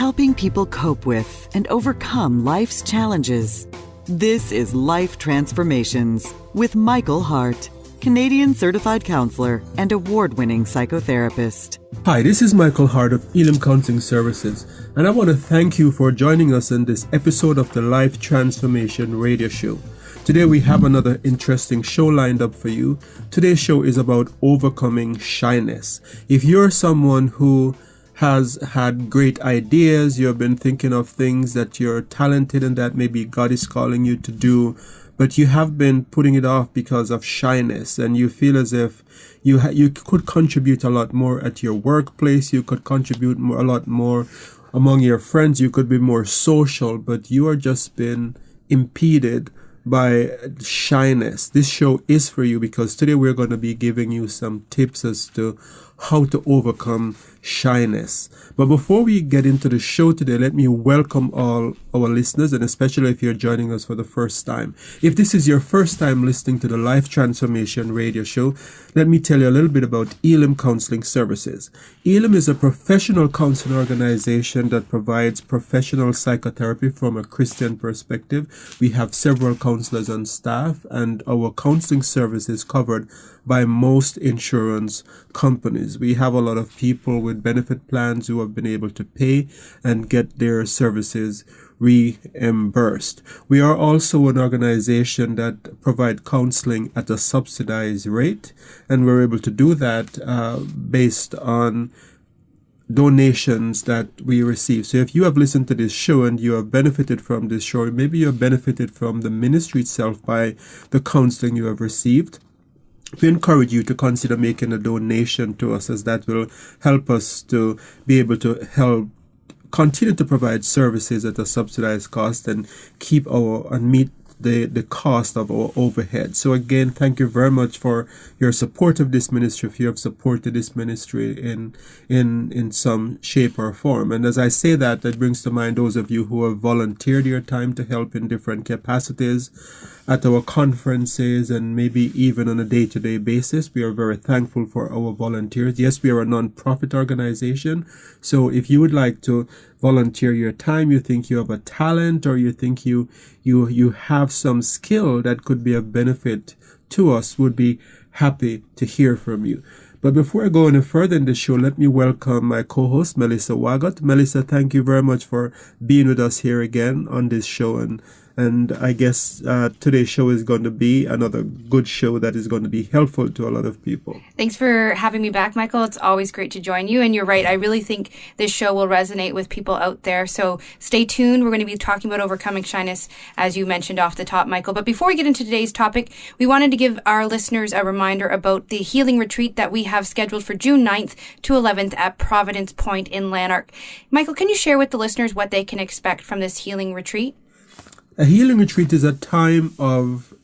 helping people cope with and overcome life's challenges. This is Life Transformations with Michael Hart, Canadian certified counselor and award-winning psychotherapist. Hi, this is Michael Hart of Elim Counselling Services, and I want to thank you for joining us in this episode of the Life Transformation Radio Show. Today we have another interesting show lined up for you. Today's show is about overcoming shyness. If you're someone who has had great ideas, you've been thinking of things that you're talented in that maybe God is calling you to do, but you have been putting it off because of shyness, and you feel as if you could contribute a lot more at your workplace, you could contribute a lot more among your friends, you could be more social, but you are just been impeded by shyness. This show is for you because today we're going to be giving you some tips as to how to overcome shyness. But before we get into the show today, let me welcome all our listeners, and especially if you're joining us for the first time. If this is your first time listening to the Life Transformation Radio Show, let me tell you a little bit about Elim Counselling Services. Elim is a professional counseling organization that provides professional psychotherapy from a Christian perspective. We have several counselors on staff, and our counseling service is covered by most insurance companies. We have a lot of people with benefit plans who have been able to pay and get their services reimbursed. We are also an organization that provide counseling at a subsidized rate, and we're able to do that based on donations that we receive. So if you have listened to this show and you have benefited from this show, maybe you have benefited from the ministry itself by the counseling you have received, we encourage you to consider making a donation to us, as that will help us to be able to help continue to provide services at a subsidized cost and meet the cost of our overhead. So again, thank you very much for your support of this ministry, if you have supported this ministry in some shape or form. And as I say that brings to mind those of you who have volunteered your time to help in different capacities at our conferences and maybe even on a day-to-day basis. We are very thankful for our volunteers. Yes, we are a non-profit organization. So if you would like to volunteer your time, you think you have a talent, or you think you have some skill that could be of benefit to us, would be happy to hear from you. But before I go any further in the show, let me welcome my co-host, Melissa Wagot. Melissa, thank you very much for being with us here again on this show. And I guess today's show is going to be another good show that is going to be helpful to a lot of people. Thanks for having me back, Michael. It's always great to join you. And you're right. I really think this show will resonate with people out there. So stay tuned. We're going to be talking about overcoming shyness, as you mentioned off the top, Michael. But before we get into today's topic, we wanted to give our listeners a reminder about the healing retreat that we have scheduled for June 9th to 11th at Providence Point in Lanark. Michael, can you share with the listeners what they can expect from this healing retreat? A healing retreat is a time of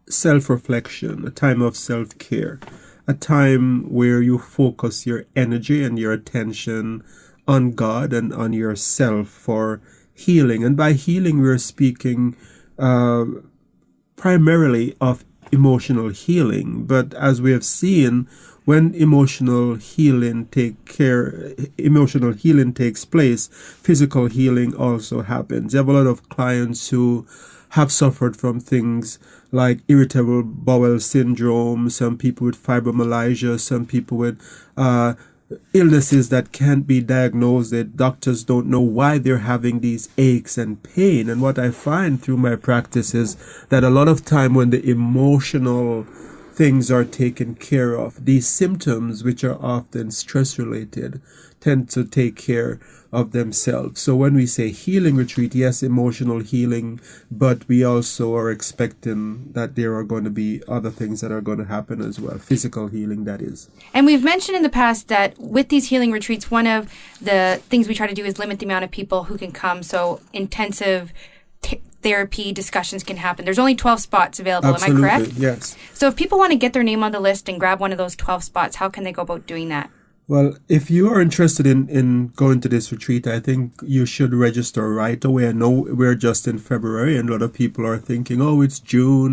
self-reflection, a time of self-care, a time where you focus your energy and your attention on God and on yourself for healing. And by healing, we're speaking primarily of emotional healing. But as we have seen, when emotional healing takes place, physical healing also happens. You have a lot of clients who have suffered from things like irritable bowel syndrome, some people with fibromyalgia, some people with illnesses that can't be diagnosed. The doctors don't know why they're having these aches and pain. And what I find through my practice is that a lot of time when the emotional things are taken care of, these symptoms, which are often stress related, tend to take care of themselves. So when we say healing retreat, yes, emotional healing, but we also are expecting that there are going to be other things that are going to happen as well. Physical healing, that is. And we've mentioned in the past that with these healing retreats, one of the things we try to do is limit the amount of people who can come. So intensive therapy discussions can happen. There's only 12 spots available. Absolutely, am I correct? Yes. So if people want to get their name on the list and grab one of those 12 spots, how can they go about doing that? Well, if you are interested in going to this retreat, I think you should register right away. I know we're just in February and a lot of people are thinking, oh, it's June,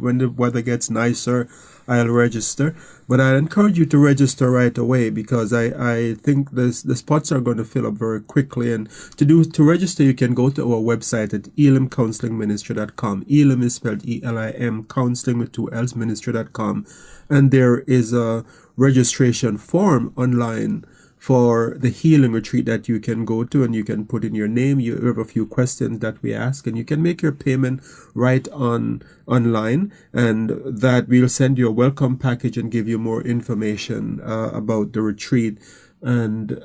when the weather gets nicer, I'll register. But I encourage you to register right away because I think the spots are going to fill up very quickly. And to register, you can go to our website at elimcounselingministry.com. Elim is spelled E-L-I-M, counseling with 2 L's, ministry.com. And there is a registration form online for the healing retreat that you can go to, and you can put in your name. You have a few questions that we ask, and you can make your payment right online, and that we'll send you a welcome package and give you more information about the retreat and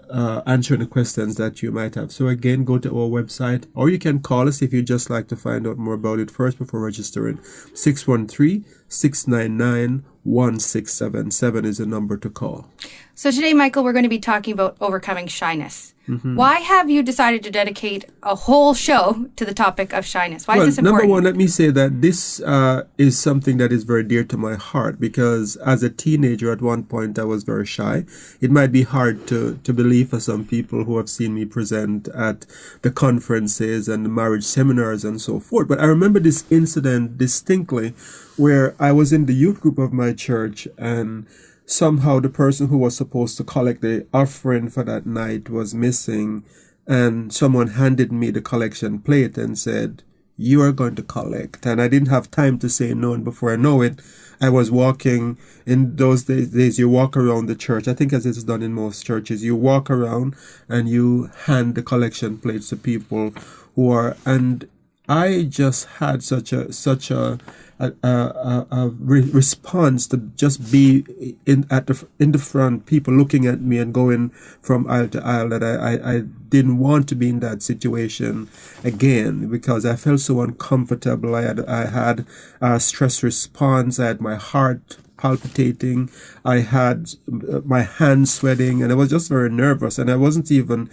answer the questions that you might have. So again, go to our website, or you can call us if you'd just like to find out more about it first before registering. 613-699-1677 is the number to call. So today, Michael, we're going to be talking about overcoming shyness. Mm-hmm. Why have you decided to dedicate a whole show to the topic of shyness? Why is this important? Number one, let me say that this is something that is very dear to my heart, because as a teenager at one point I was very shy. It might be hard to believe for some people who have seen me present at the conferences and the marriage seminars and so forth. But I remember this incident distinctly where I was in the youth group of my church, and somehow the person who was supposed to collect the offering for that night was missing, and someone handed me the collection plate and said, "You are going to collect." And I didn't have time to say no, and before I know it, I was walking. In those days you walk around the church, I think as it's done in most churches, you walk around and you hand the collection plates to people who are, and I just had such a response to just be in the front, people looking at me and going from aisle to aisle, that I didn't want to be in that situation again, because I felt so uncomfortable. I had a stress response. I had my heart palpitating. I had my hands sweating, and I was just very nervous. And I wasn't even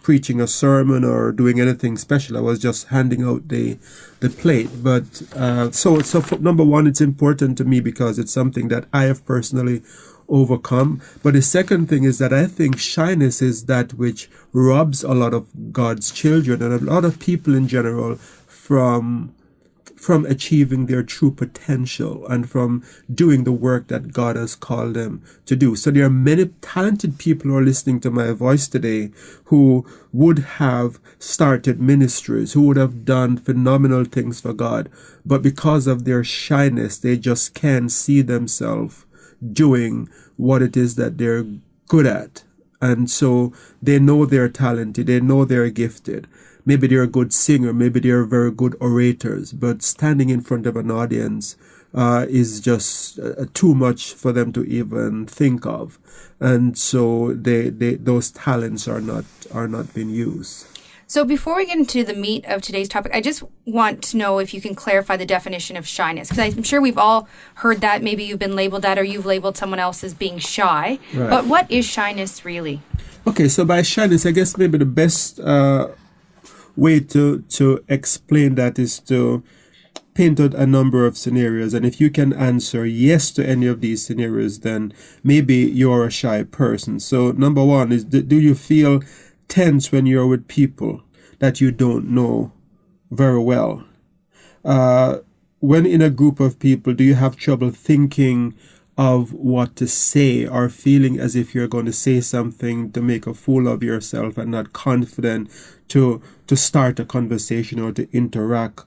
preaching a sermon or doing anything special. I was just handing out the plate. But so number one, it's important to me because it's something that I have personally overcome. But the second thing is that I think shyness is that which robs a lot of God's children and a lot of people in general from achieving their true potential and from doing the work that God has called them to do. So there are many talented people who are listening to my voice today who would have started ministries, who would have done phenomenal things for God, but because of their shyness, they just can't see themselves doing what it is that they're good at. And so they know they're talented, they know they're gifted. Maybe they're a good singer, maybe they're very good orators, but standing in front of an audience is just too much for them to even think of. And so those talents are not being used. So before we get into the meat of today's topic, I just want to know if you can clarify the definition of shyness, because I'm sure we've all heard that. Maybe you've been labeled that, or you've labeled someone else as being shy. Right. But what is shyness really? Okay, so by shyness, I guess maybe the best way to explain that is to paint out a number of scenarios, and if you can answer yes to any of these scenarios, then maybe you're a shy person. So number one is, do you feel tense when you're with people that you don't know very well? When in a group of people, do you have trouble thinking of what to say, or feeling as if you're going to say something to make a fool of yourself and not confident to start a conversation or to interact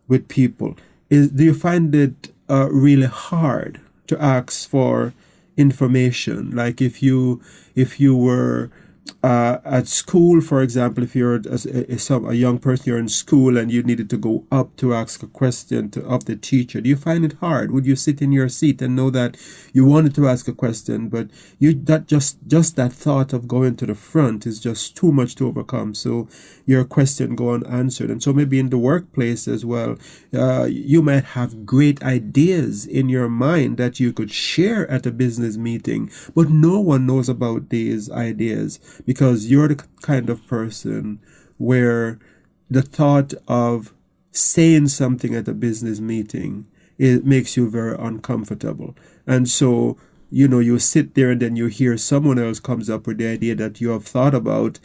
with people? Do you find it really hard to ask for information? Like if you were at school, for example, if you're a young person, you're in school and you needed to go up to ask a question of the teacher, do you find it hard? Would you sit in your seat and know that you wanted to ask a question, but just that thought of going to the front is just too much to overcome, so your question go unanswered? And so maybe in the workplace as well, you might have great ideas in your mind that you could share at a business meeting, but no one knows about these ideas, because you're the kind of person where the thought of saying something at a business meeting, it makes you very uncomfortable. And so you sit there and then you hear someone else comes up with the idea that you have thought about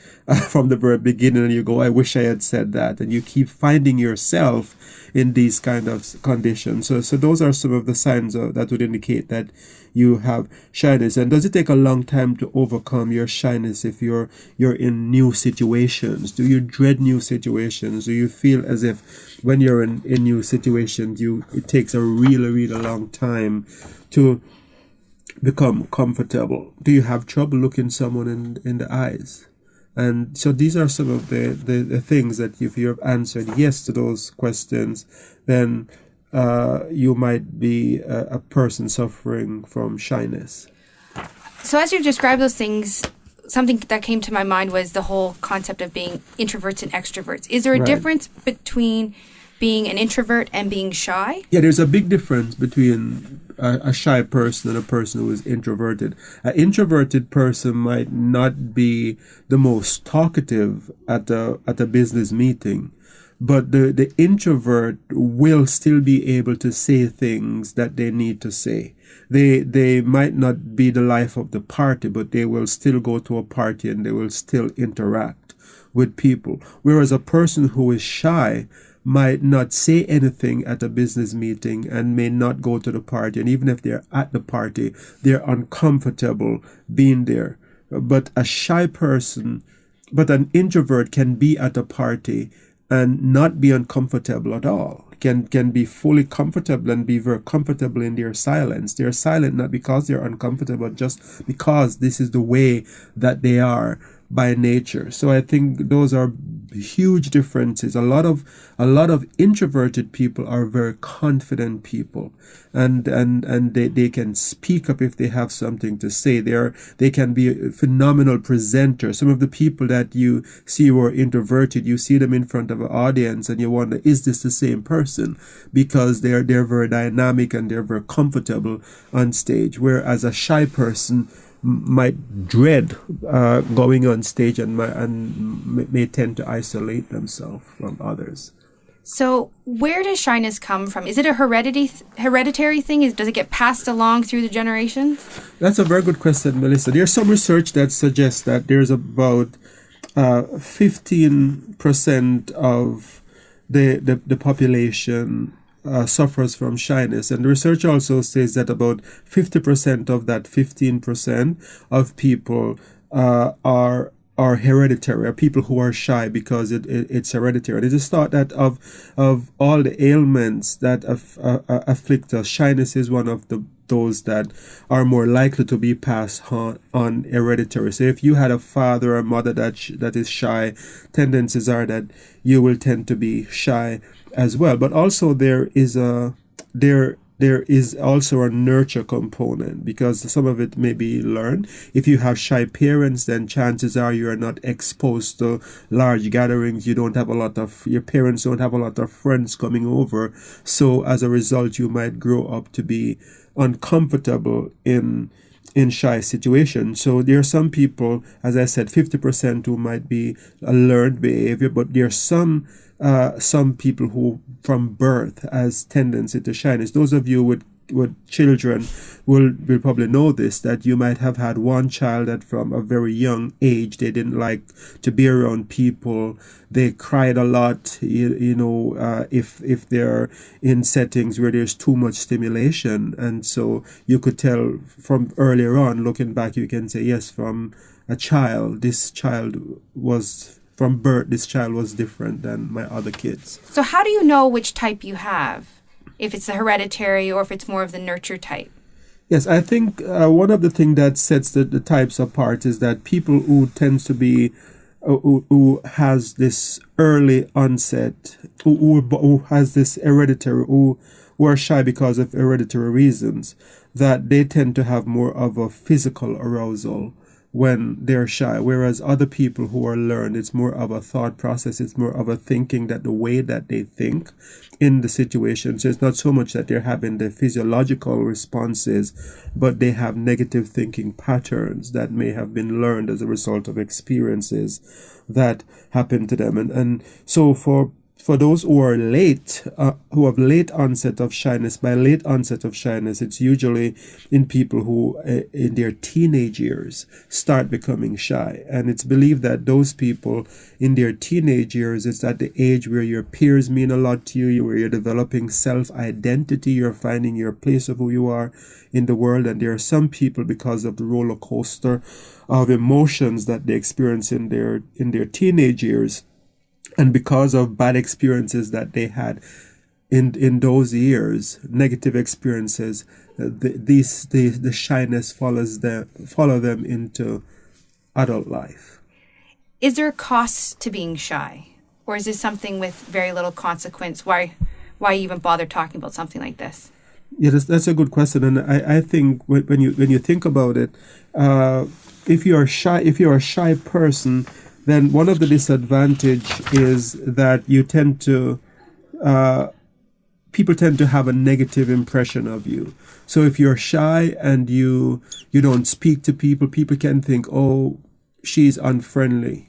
from the very beginning, and you go, I wish I had said that. And you keep finding yourself in these kind of conditions. So those are some of the signs that would indicate that you have shyness. And does it take a long time to overcome your shyness if you're in new situations? Do you dread new situations? Do you feel as if when you're in new situations, it takes a really, really long time to become comfortable? Do you have trouble looking someone in the eyes? And so these are some of the things that if you have answered yes to those questions, then you might be a person suffering from shyness. So as you describe those things, something that came to my mind was the whole concept of being introverts and extroverts. Is there a difference between being an introvert and being shy? Yeah, there's a big difference between a shy person and a person who is introverted. An introverted person might not be the most talkative at a business meeting, but the introvert will still be able to say things that they need to say. They might not be the life of the party, but they will still go to a party and they will still interact with people. Whereas a person who is shy might not say anything at a business meeting and may not go to the party. And even if they're at the party, they're uncomfortable being there. But an introvert can be at a party and not be uncomfortable at all. Can be fully comfortable and be very comfortable in their silence. They're silent not because they're uncomfortable, but just because this is the way that they are by nature. So I think those are huge differences. A lot of introverted people are very confident people, and they can speak up if they have something to say. They can be a phenomenal presenters. Some of the people that you see who are introverted, you see them in front of an audience and you wonder, is this the same person? Because they're very dynamic and they're very comfortable on stage. Whereas a shy person might dread going on stage and may tend to isolate themselves from others. So where does shyness come from? Is it a hereditary thing? Does it get passed along through the generations? That's a very good question, Melissa. There's some research that suggests that there's about 15% of the population suffers from shyness. And the research also says that about 50% of that 15% of people are hereditary, are people who are shy because it's hereditary. It is thought that of all the ailments that afflict us, shyness is one of those that are more likely to be passed on hereditary. So if you had a father or mother that is shy, tendencies are that you will tend to be shy as well. But also there is also a nurture component, because some of it may be learned. If you have shy parents, then chances are you are not exposed to large gatherings. Your parents don't have a lot of friends coming over. So as a result, you might grow up to be uncomfortable in shy situations. So there are some people, as I said, 50% who might be a learned behavior, but there are some people who from birth has tendency to shyness. Those of you with children will probably know this, that you might have had one child that from a very young age, they didn't like to be around people. They cried a lot, if they're in settings where there's too much stimulation. And so you could tell from earlier on, looking back, you can say, yes, from a child, from birth, this child was different than my other kids. So how do you know which type you have? If it's the hereditary or if it's more of the nurture type? Yes, I think one of the things that sets the types apart is that people who tends to be, who has this early onset, who has this hereditary, who are shy because of hereditary reasons, that they tend to have more of a physical arousal when they're shy, whereas other people who are learned, it's more of a thought process, it's more of a thinking, that the way that they think in the situation. So it's not so much that they're having the physiological responses, but they have negative thinking patterns that may have been learned as a result of experiences that happened to them. And so for for those who are late, who have late onset of shyness, by late onset of shyness, it's usually in people who in their teenage years start becoming shy. And it's believed that those people in their teenage years, it's at the age where your peers mean a lot to you, where you're developing self-identity, you're finding your place of who you are in the world. And there are some people, because of the roller coaster of emotions that they experience in their teenage years, and because of bad experiences that they had in those years, negative experiences, the shyness follow them into adult life. Is there a cost to being shy, or is this something with very little consequence? Why even bother talking about something like this? Yeah, that's a good question, and I think when you think about it, if you're a shy person, then one of the disadvantage is that people tend to have a negative impression of you. So if you're shy and you don't speak to people, people can think, oh, she's unfriendly.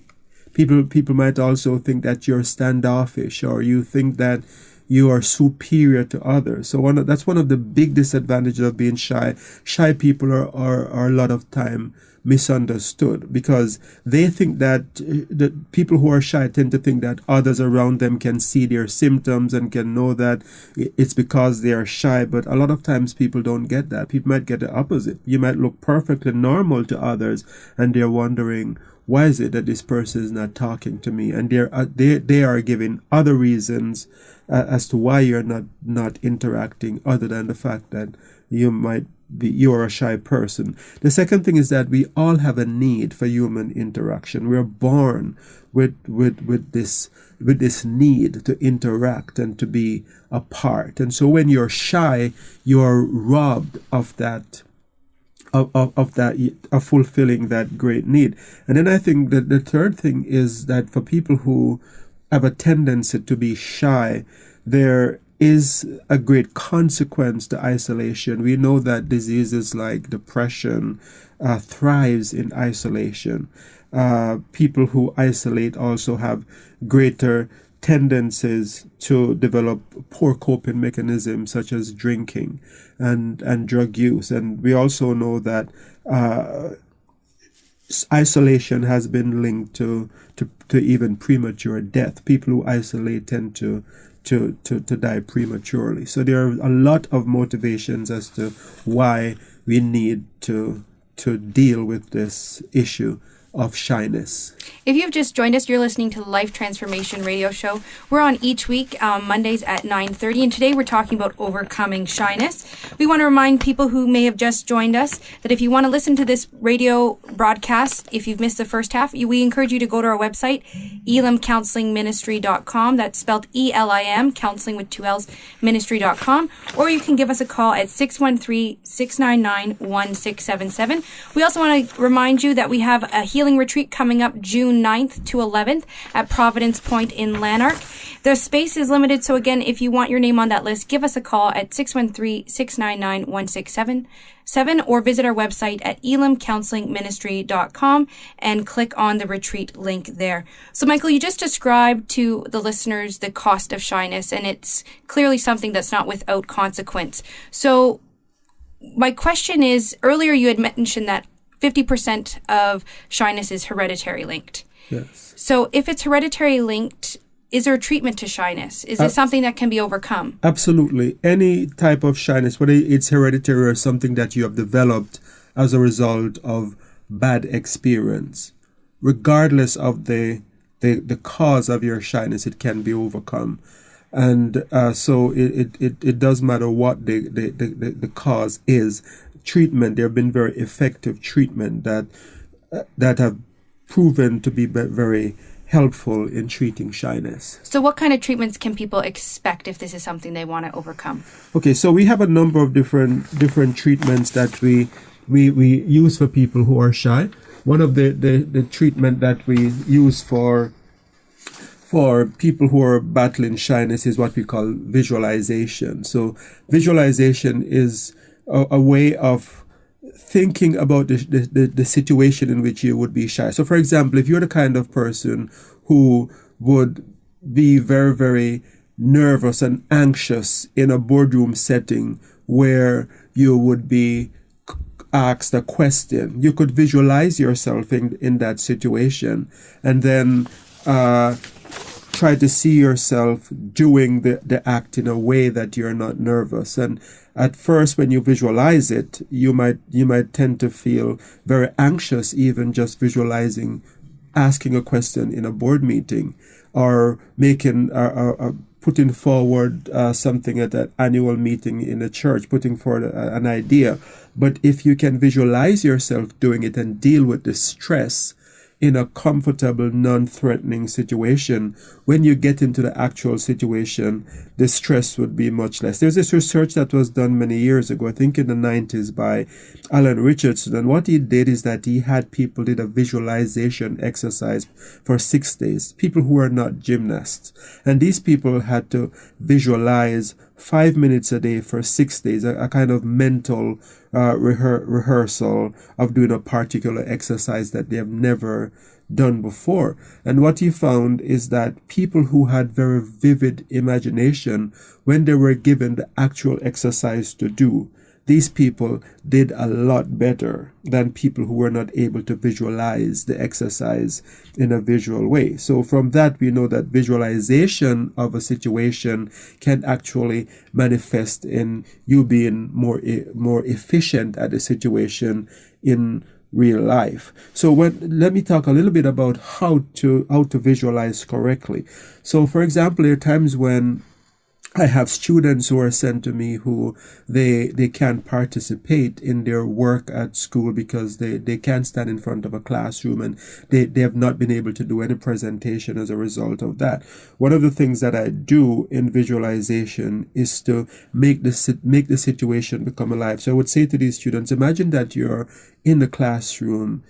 People might also think that you're standoffish, or you think that you are superior to others. So that's one of the big disadvantages of being shy. Shy people are a lot of time misunderstood, because they think that the people who are shy tend to think that others around them can see their symptoms and can know that it's because they are shy. But a lot of times people don't get that. People might get the opposite. You might look perfectly normal to others, and they're wondering, why is it that this person is not talking to me? And they are giving other reasons as to why you're not interacting, other than the fact that you're a shy person. The second thing is that we all have a need for human interaction. We're born with this need to interact and to be apart. And so when you're shy, you're robbed of that, of fulfilling that great need. And then I think that the third thing is that for people who have a tendency to be shy, there is a great consequence to isolation. We know that diseases like depression thrives in isolation. People who isolate also have greater tendencies to develop poor coping mechanisms, such as drinking and drug use. And we also know that isolation has been linked to even premature death. People who isolate tend to die prematurely. So there are a lot of motivations as to why we need to deal with this issue of shyness. If you've just joined us, you're listening to the Life Transformation Radio Show. We're on each week, Mondays at 9:30, and today we're talking about overcoming shyness. We want to remind people who may have just joined us that if you want to listen to this radio broadcast, if you've missed the first half, we encourage you to go to our website, elimcounselingministry.com. That's spelled ELIM, counseling with 2 L's, ministry.com. Or you can give us a call at 613-699-1677. We also want to remind you that we have a healing retreat coming up June 9th to 11th at Providence Point in Lanark. The space is limited, so again, if you want your name on that list, give us a call at 613-699-1677 or visit our website at elimcounselingministry.com and click on the retreat link there. So Michael, you just described to the listeners the cost of shyness, and it's clearly something that's not without consequence. So my question is, earlier you had mentioned that 50% of shyness is hereditary linked. Yes. So if it's hereditary linked, is there a treatment to shyness? Is this something that can be overcome? Absolutely. Any type of shyness, whether it's hereditary or something that you have developed as a result of bad experience, regardless of the cause of your shyness, it can be overcome. And so it does matter what the cause is. Treatment, there have been very effective treatment that have proven to be very helpful in treating shyness. So what kind of treatments can people expect if this is something they want to overcome? Okay, so we have a number of different treatments that we use for people who are shy. One of the treatment that we use for people who are battling shyness is what we call visualization. So visualization is a way of thinking about the situation in which you would be shy. So, for example, if you're the kind of person who would be very, very nervous and anxious in a boardroom setting where you would be asked a question. You could visualize yourself in that situation and then try to see yourself doing the act in a way that you're not nervous. And at first, when you visualize it, you might tend to feel very anxious, even just visualizing asking a question in a board meeting or making putting forward something at an annual meeting in a church, putting forward an idea. But if you can visualize yourself doing it and deal with the stress in a comfortable, non-threatening situation, when you get into the actual situation, the stress would be much less. There's this research that was done many years ago, I think in the 90s, by Alan Richardson. And what he did is that he had people did a visualization exercise for 6 days, people who are not gymnasts. And these people had to visualize 5 minutes a day for 6 days, a kind of mental rehearsal of doing a particular exercise that they have never done before. And what he found is that people who had very vivid imagination, when they were given the actual exercise to do, these people did a lot better than people who were not able to visualize the exercise in a visual way. So from that, we know that visualization of a situation can actually manifest in you being more efficient at the situation in real life. So let me talk a little bit about how to visualize correctly. So for example, there are times when I have students who are sent to me who they can't participate in their work at school because they can't stand in front of a classroom and they have not been able to do any presentation as a result of that. One of the things that I do in visualization is to make the situation become alive. So I would say to these students, imagine that you're in the classroom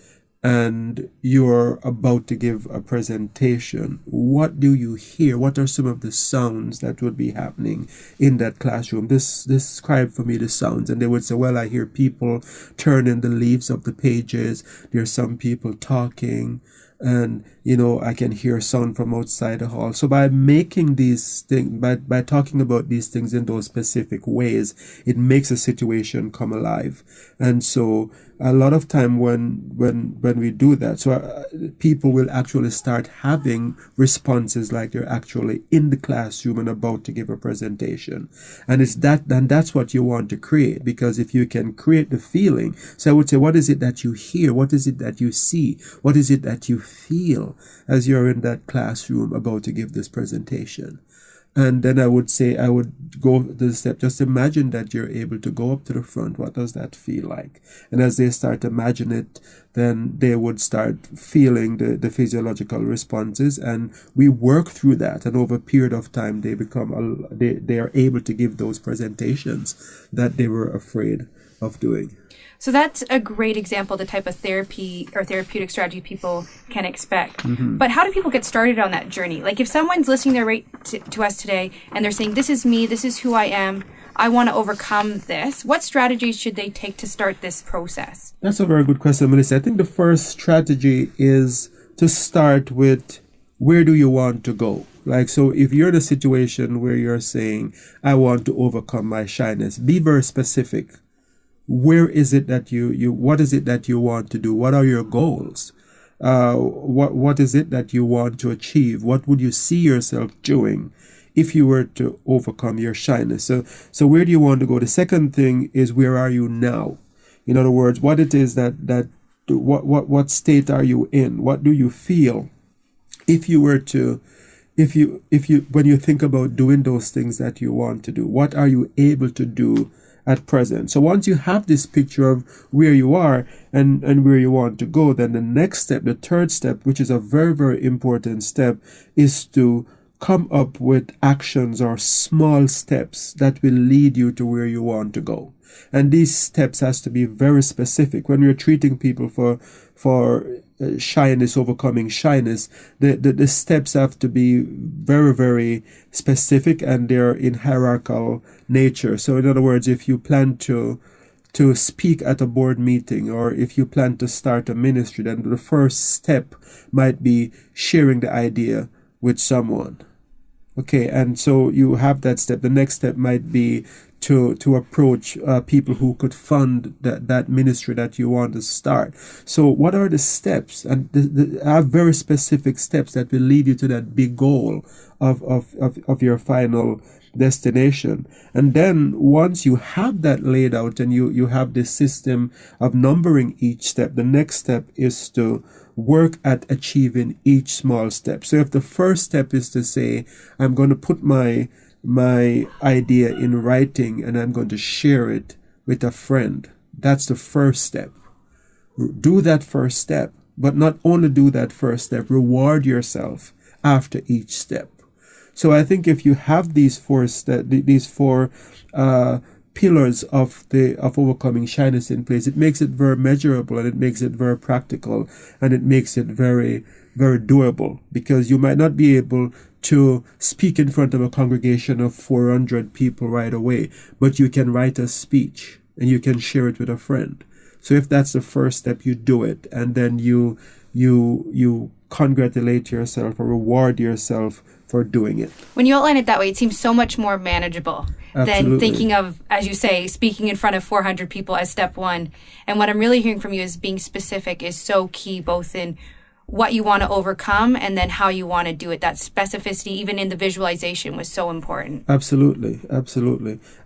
and you're about to give a presentation. What do you hear? What are some of the sounds that would be happening in that classroom? Describe for me the sounds. And they would say, well, I hear people turning the leaves of the pages. There's some people talking. And, I can hear sound from outside the hall. So by making these things, by talking about these things in those specific ways, it makes a situation come alive. And so a lot of time when we do that, so people will actually start having responses like they're actually in the classroom and about to give a presentation. And that's what you want to create, because if you can create the feeling, so I would say, what is it that you hear? What is it that you see? What is it that you feel as you're in that classroom about to give this presentation? And then I would go to the step, just imagine that you're able to go up to the front. What does that feel like? And as they start to imagine it, then they would start feeling the physiological responses, and we work through that. And over a period of time, they are able to give those presentations that they were afraid of doing. So that's a great example of the type of therapy or therapeutic strategy people can expect. Mm-hmm. But how do people get started on that journey? Like if someone's listening to us today and they're saying, this is me, this is who I am, I want to overcome this, what strategies should they take to start this process? That's a very good question, Melissa. I think the first strategy is to start with, where do you want to go? Like, so if you're in a situation where you're saying, I want to overcome my shyness, be very specific. Where is it that what is it that you want to do? What are your goals? What is it that you want to achieve? What would you see yourself doing if you were to overcome your shyness? So where do you want to go? The second thing is, where are you now? In other words, what it is what state are you in? What do you feel? If you when you think about doing those things that you want to do, what are you able to do at present? So once you have this picture of where you are and where you want to go, then the next step, the third step, which is a very, very important step, is to come up with actions or small steps that will lead you to where you want to go. And these steps has to be very specific. When we're treating people for shyness, overcoming shyness, the steps have to be very, very specific, and they're in hierarchical nature. So in other words, if you plan to speak at a board meeting, or if you plan to start a ministry, then the first step might be sharing the idea with someone. Okay, and so you have that step. The next step might be to approach people who could fund that ministry that you want to start. So what are the steps? And I have very specific steps that will lead you to that big goal of your final destination. And then once you have that laid out and you have this system of numbering each step, the next step is to work at achieving each small step. So if the first step is to say, I'm going to put my idea in writing and I'm going to share it with a friend, that's the first step. Do that first step, but not only do that first step, reward yourself after each step. So I think if you have these four pillars of overcoming shyness in place, it makes it very measurable and it makes it very practical and it makes it very, very doable, because you might not be able to speak in front of a congregation of 400 people right away, but you can write a speech and you can share it with a friend. So if that's the first step, you do it, and then you congratulate yourself or reward yourself for doing it. When you outline it that way, it seems so much more manageable than thinking of, as you say, speaking in front of 400 people as step one. And what I'm really hearing from you is being specific is so key, both in what you want to overcome and then how you want to do it. That specificity, even in the visualization, was so important. Absolutely.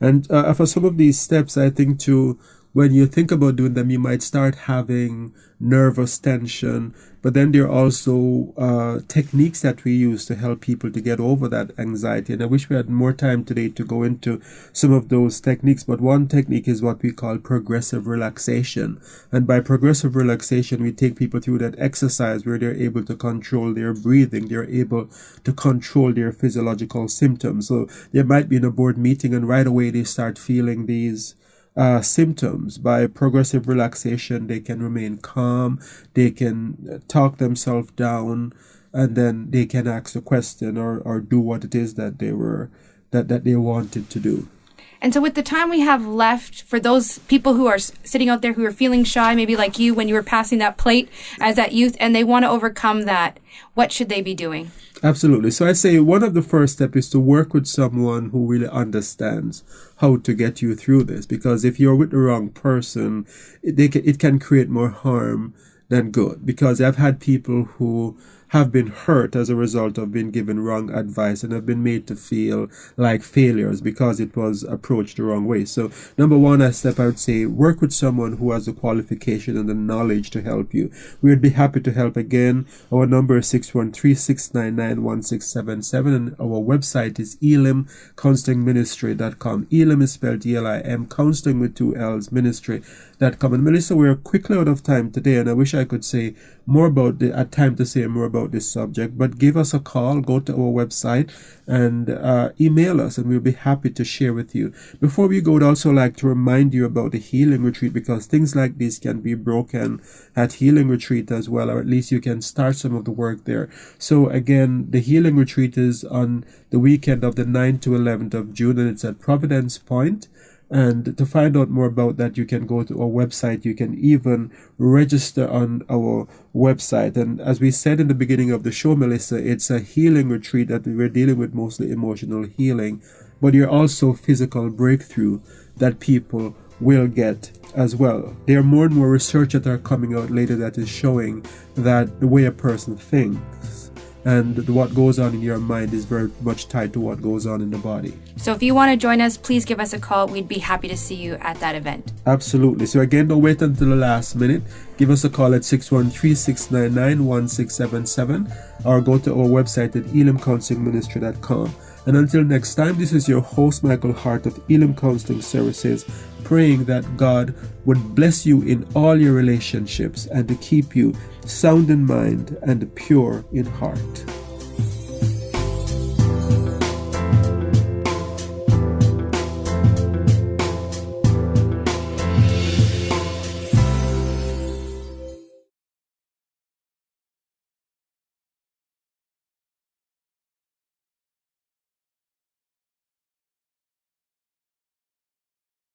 And for some of these steps, I think too, when you think about doing them, you might start having nervous tension. But then there are also techniques that we use to help people to get over that anxiety. And I wish we had more time today to go into some of those techniques. But one technique is what we call progressive relaxation. And by progressive relaxation, we take people through that exercise where they're able to control their breathing. They're able to control their physiological symptoms. So they might be in a board meeting and right away they start feeling these symptoms. By progressive relaxation, they can remain calm, they can talk themselves down, and then they can ask a question or do what it is that they wanted to do. And so with the time we have left, for those people who are sitting out there who are feeling shy, maybe like you when you were passing that plate as that youth, and they want to overcome that, what should they be doing? Absolutely. So I say one of the first steps is to work with someone who really understands how to get you through this. Because if you're with the wrong person, it can create more harm than good. Because I've had people who have been hurt as a result of being given wrong advice and have been made to feel like failures because it was approached the wrong way. So number one step, I would say, work with someone who has the qualification and the knowledge to help you. We would be happy to help. Again, our number is 613-699-1677 and our website is elimcounselingministry.com. Elim is spelled E-L-I-M, counseling with 2 L's, ministry.com. And Melissa, we're quickly out of time today, and I wish I could say more about time to say more about this subject, but give us a call, go to our website and email us, and we'll be happy to share with you. Before we go, I'd also like to remind you about the healing retreat, because things like this can be broken at healing retreat as well, or at least you can start some of the work there. So again, the healing retreat is on the weekend of the 9th to 11th of June, and it's at Providence Point. And to find out more about that, you can go to our website. You can even register on our website. And as we said in the beginning of the show, Melissa, it's a healing retreat that we're dealing with, mostly emotional healing, but you're also physical breakthrough that people will get as well. There are more and more research that are coming out later that is showing that the way a person thinks and what goes on in your mind is very much tied to what goes on in the body. So if you want to join us, please give us a call. We'd be happy to see you at that event. Absolutely. So again, don't wait until the last minute. Give us a call at 613-699-1677 or go to our website at elimcounselingministry.com. And until next time, this is your host, Michael Hart of Elim Counseling Services, praying that God would bless you in all your relationships and to keep you sound in mind and pure in heart.